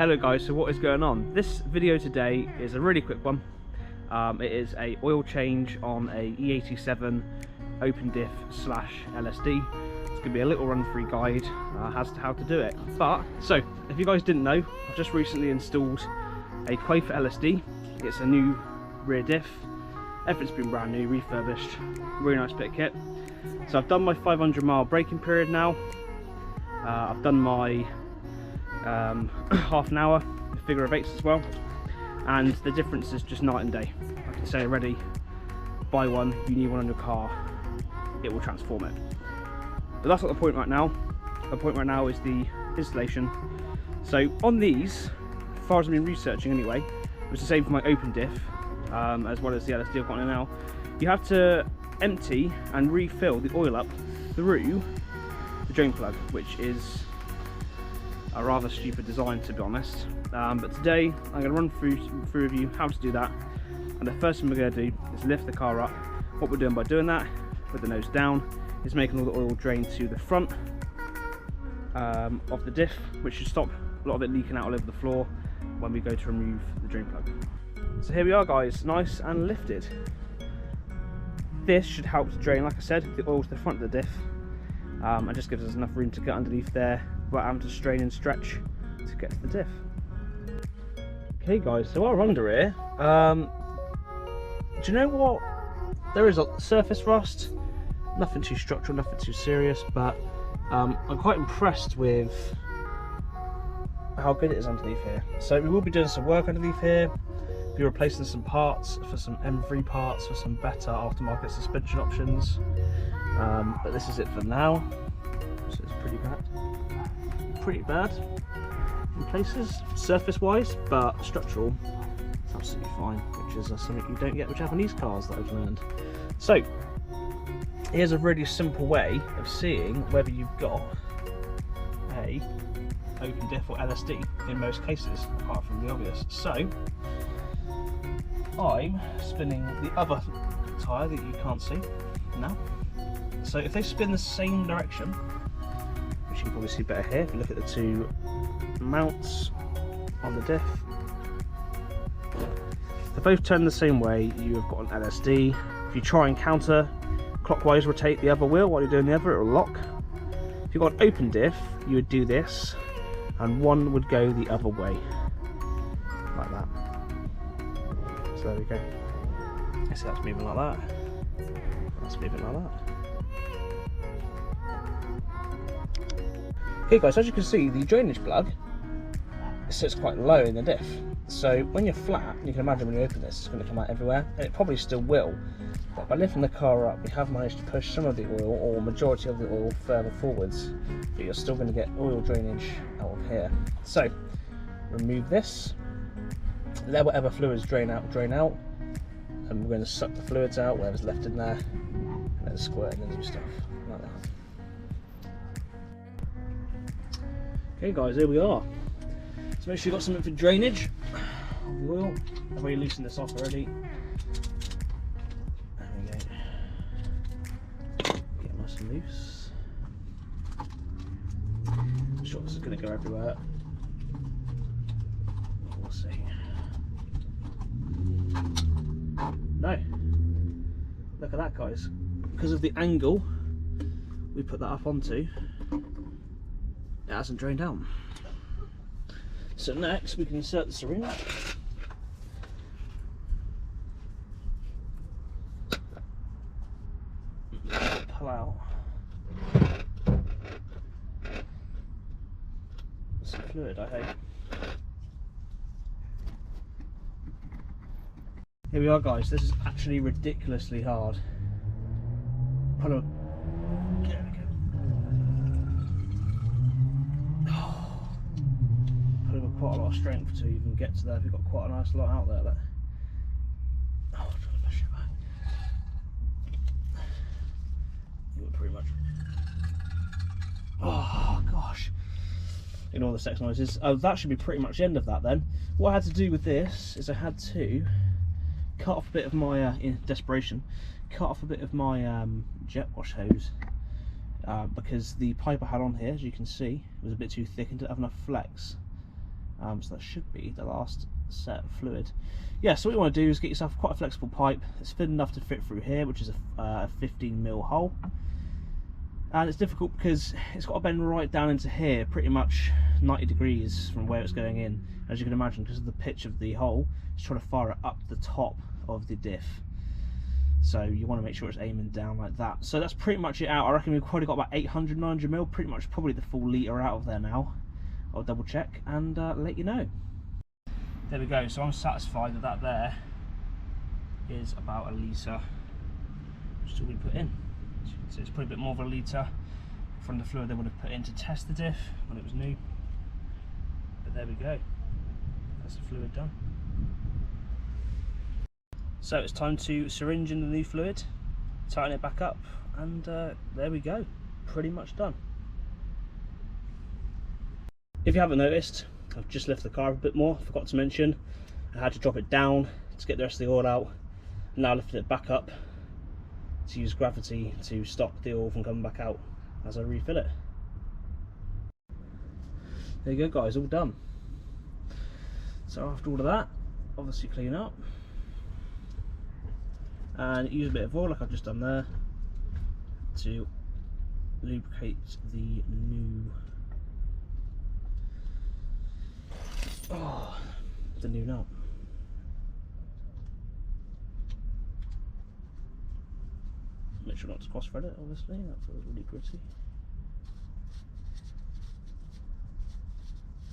Hello guys, so what is going on? This video today is a really quick one. It is a oil change on a E87 open diff / LSD. It's going to be a little run-through guide as to how to do it. But, so, if you guys didn't know, I've just recently installed a quay for LSD. It's a new rear diff. Everything's been brand new, refurbished. Really nice bit of kit. So I've done my 500 mile braking period now. I've done my half an hour figure of eights as well, and the difference is just night and day. I can say already, buy one, you need one on your car, it will transform it. But that's not the point right now. The point right now is the installation. So on these, as far as I've been researching anyway, it's the same for my open diff as well as the LSD I've got in now. You have to empty and refill the oil up through the drain plug, which is a rather stupid design, to be honest. But today I'm going to run through with you how to do that, and the first thing we're going to do is lift the car up. What we're doing by doing that, with the nose down, is making all the oil drain to the front of the diff, which should stop a lot of it leaking out all over the floor when we go to remove the drain plug. So here we are guys, nice and lifted. This should help to drain, like I said, the oil to the front of the diff, and just gives us enough room to get underneath there without having to strain and stretch to get to the diff. Okay guys, so while we're under here, do you know what? There is a surface rust, nothing too structural, nothing too serious, but I'm quite impressed with how good it is underneath here. So we will be doing some work underneath here, be replacing some parts for some M3 parts for some better aftermarket suspension options, but this is it for now. So it's pretty bad in places surface wise, but structural it's absolutely fine, which is something you don't get with Japanese cars that I've learned. So here's a really simple way of seeing whether you've got a open diff or LSD in most cases, apart from the obvious. So I'm spinning the other tyre that you can't see now. So if they spin the same direction, which you can probably see better here if you look at the two mounts on the diff, they both turn the same way, you have got an LSD. If you try and counter clockwise rotate the other wheel while you're doing the other, it will lock. If you've got an open diff, you would do this and one would go the other way, like that. So there we go. So that's moving like that, that's moving like that. Okay guys, so as you can see, the drainage plug sits quite low in the diff. So when you're flat, you can imagine when you open this, it's going to come out everywhere, and it probably still will. But by lifting the car up, we have managed to push some of the oil, or majority of the oil, further forwards, but you're still going to get oil drainage out of here. So remove this, let whatever fluids drain out, and we're going to suck the fluids out, whatever's left in there, and then squirt in the new stuff, like that. Okay guys, here we are. So make sure you've got something for drainage of the oil. I've already loosened this off already. There we go. Get nice and loose. I'm sure this is going to go everywhere. We'll see. No. Look at that guys. Because of the angle we put that up onto, it hasn't drained down. So next we can insert the syringe. Pull out some fluid, I hope. Here we are guys, this is actually ridiculously hard. Pull on. Quite a lot of strength to even get to there. We've got quite a nice lot out there. Look. Oh, I'm trying to push it back. You would pretty much. Oh gosh. Ignore the sex noises. Oh, that should be pretty much the end of that then. What I had to do with this is I had to cut off a bit of my, in desperation, cut off a bit of my jet wash hose because the pipe I had on here, as you can see, was a bit too thick and didn't have enough flex So that should be the last set of fluid. Yeah, so what you want to do is get yourself quite a flexible pipe. It's thin enough to fit through here, which is a 15mm hole. And it's difficult because it's got to bend right down into here, pretty much 90 degrees from where it's going in. As you can imagine, because of the pitch of the hole, it's trying to fire it up the top of the diff. So you want to make sure it's aiming down like that. So that's pretty much it out. I reckon we've probably got about 800, 900mm, pretty much probably the full litre out of there now. I'll double check and let you know. There we go, so I'm satisfied that that there is about a litre, which is all we put in. So it's probably a bit more of a litre from the fluid they would have put in to test the diff when it was new. But there we go, that's the fluid done. So it's time to syringe in the new fluid, tighten it back up, and there we go, pretty much done. If you haven't noticed, I've just lifted the car a bit more. Forgot to mention, I had to drop it down to get the rest of the oil out. Now lifted it back up to use gravity to stop the oil from coming back out as I refill it. There you go guys, all done. So after all of that, obviously clean up and use a bit of oil like I've just done there to lubricate the new nut. Make sure not to cross thread it, obviously, that feels really gritty.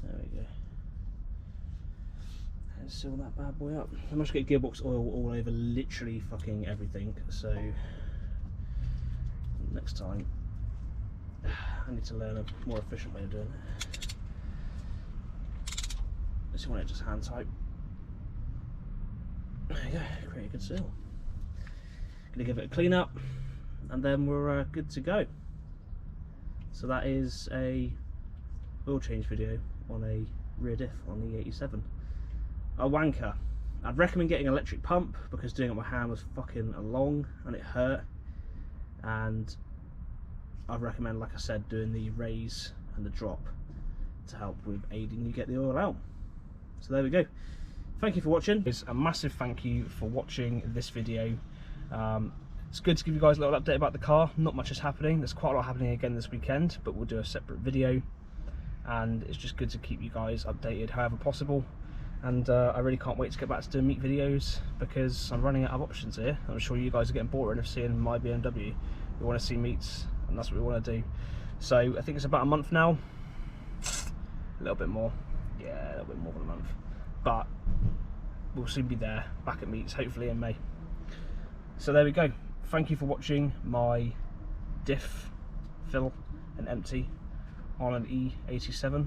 There we go. And seal that bad boy up. I must get gearbox oil all over literally fucking everything, so next time I need to learn a more efficient way of doing it. Just want it just hand tight. There you go, create a good seal. Gonna give it a clean up and then we're good to go. So that is a oil change video on a rear diff on the E87. A wanker. I'd recommend getting an electric pump because doing it by hand was fucking long and it hurt, and I'd recommend, like I said, doing the raise and the drop to help with aiding you get the oil out. So there we go. Thank you for watching. It's a massive thank you for watching this video. It's good to give you guys a little update about the car. Not much is happening. There's quite a lot happening again this weekend, but we'll do a separate video. And it's just good to keep you guys updated however possible. And I really can't wait to get back to doing meet videos because I'm running out of options here. I'm sure you guys are getting bored of seeing my BMW. We want to see meets, and that's what we want to do. So I think it's about a month now. A little bit more. Yeah, a little bit more than a month. But we'll soon be there, back at meets, hopefully in May. So there we go. Thank you for watching my diff fill and empty on an E87.